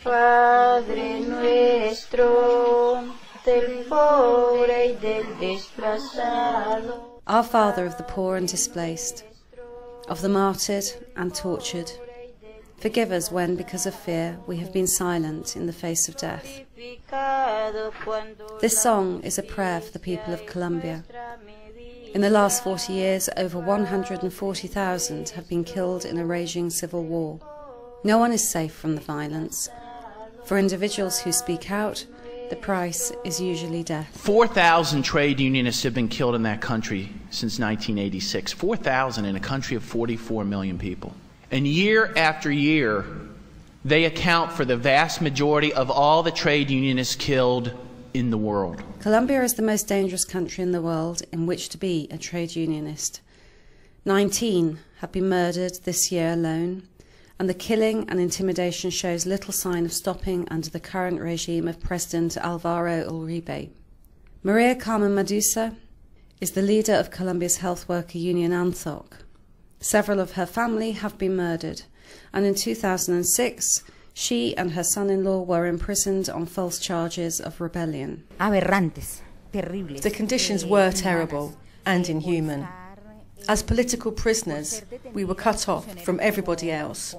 Padre nuestro, del pobre y del desplazado. Our Father of the poor and displaced, of the martyred and tortured, forgive us when, because of fear, we have been silent in the face of death. This song is a prayer for the people of Colombia. In the last 40 years, over 140,000 have been killed in a raging civil war. No one is safe from the violence. For individuals who speak out, the price is usually death. 4,000 trade unionists have been killed in that country since 1986. 4,000 in a country of 44 million people. And year after year, they account for the vast majority of all the trade unionists killed in the world. Colombia is the most dangerous country in the world in which to be a trade unionist. 19 have been murdered this year alone, and the killing and intimidation shows little sign of stopping under the current regime of President Alvaro Uribe. Maria Carmen Medusa is the leader of Colombia's health worker union ANTHOC. Several of her family have been murdered, and in 2006 she and her son-in-law were imprisoned on false charges of rebellion. Aberrantes, terribles. The conditions were terrible and inhuman. As political prisoners, we were cut off from everybody else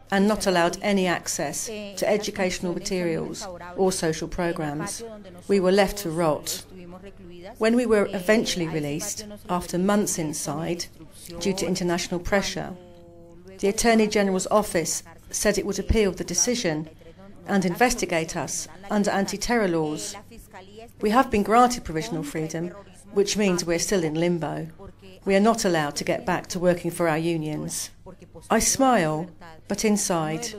and not allowed any access to educational materials or social programs. We were left to rot. When we were eventually released, after months inside, due to international pressure, the Attorney General's office said it would appeal the decision and investigate us under anti-terror laws. We have been granted provisional freedom, which means we're still in limbo. We are not allowed to get back to working for our unions. I smile, but inside,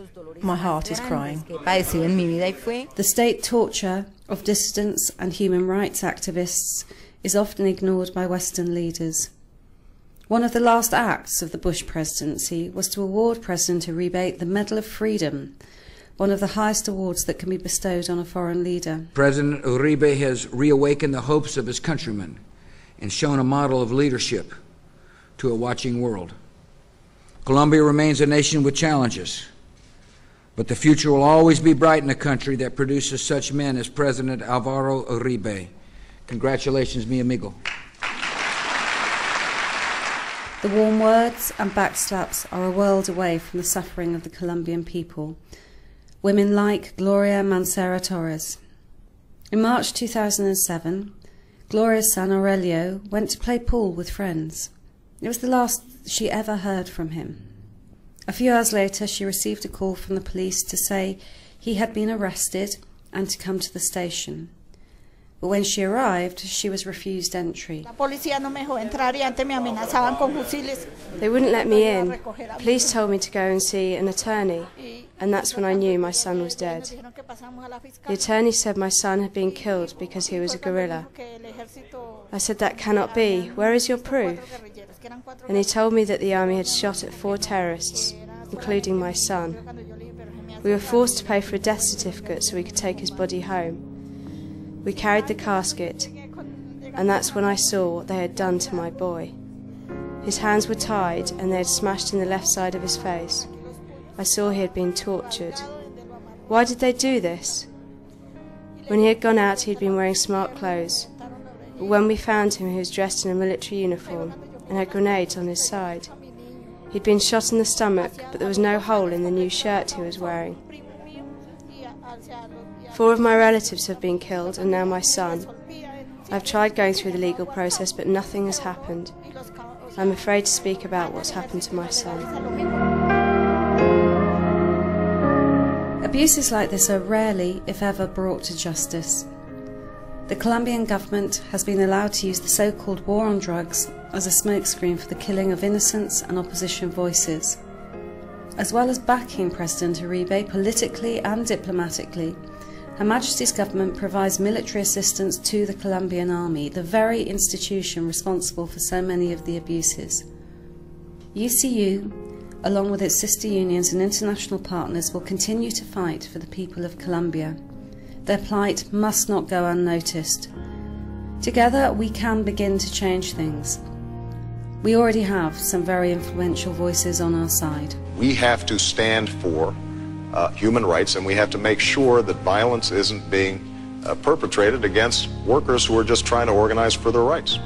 my heart is crying. The state torture of dissidents and human rights activists is often ignored by Western leaders. One of the last acts of the Bush presidency was to award President Uribe the Medal of Freedom, one of the highest awards that can be bestowed on a foreign leader. President Uribe has reawakened the hopes of his countrymen and shown a model of leadership to a watching world. Colombia remains a nation with challenges, but the future will always be bright in a country that produces such men as President Alvaro Uribe. Congratulations, mi amigo. The warm words and backslaps are a world away from the suffering of the Colombian people. Women like Gloria Mancera Torres. In March 2007, Gloria's son Aurelio went to play pool with friends. It was the last she ever heard from him. A few hours later, she received a call from the police to say he had been arrested and to come to the station. But when she arrived, she was refused entry. They wouldn't let me in. Police told me to go and see an attorney, and that's when I knew my son was dead. The attorney said my son had been killed because he was a guerrilla. I said, that cannot be. Where is your proof? And he told me that the army had shot at 4 terrorists, including my son. We were forced to pay for a death certificate so we could take his body home. We carried the casket, and that's when I saw what they had done to my boy. His hands were tied, and they had smashed in the left side of his face. I saw he had been tortured. Why did they do this? When he had gone out, he had been wearing smart clothes. But when we found him, he was dressed in a military uniform and had grenades on his side. He'd been shot in the stomach, but there was no hole in the new shirt he was wearing. 4 of my relatives have been killed, and now my son. I've tried going through the legal process, but nothing has happened. I'm afraid to speak about what's happened to my son. Abuses like this are rarely, if ever, brought to justice. The Colombian government has been allowed to use the so-called war on drugs as a smokescreen for the killing of innocents and opposition voices. As well as backing President Uribe politically and diplomatically, Her Majesty's government provides military assistance to the Colombian army, the very institution responsible for so many of the abuses. UCU, along with its sister unions and international partners, will continue to fight for the people of Colombia. Their plight must not go unnoticed. Together we can begin to change things. We already have some very influential voices on our side. We have to stand for human rights, and we have to make sure that violence isn't being perpetrated against workers who are just trying to organize for their rights.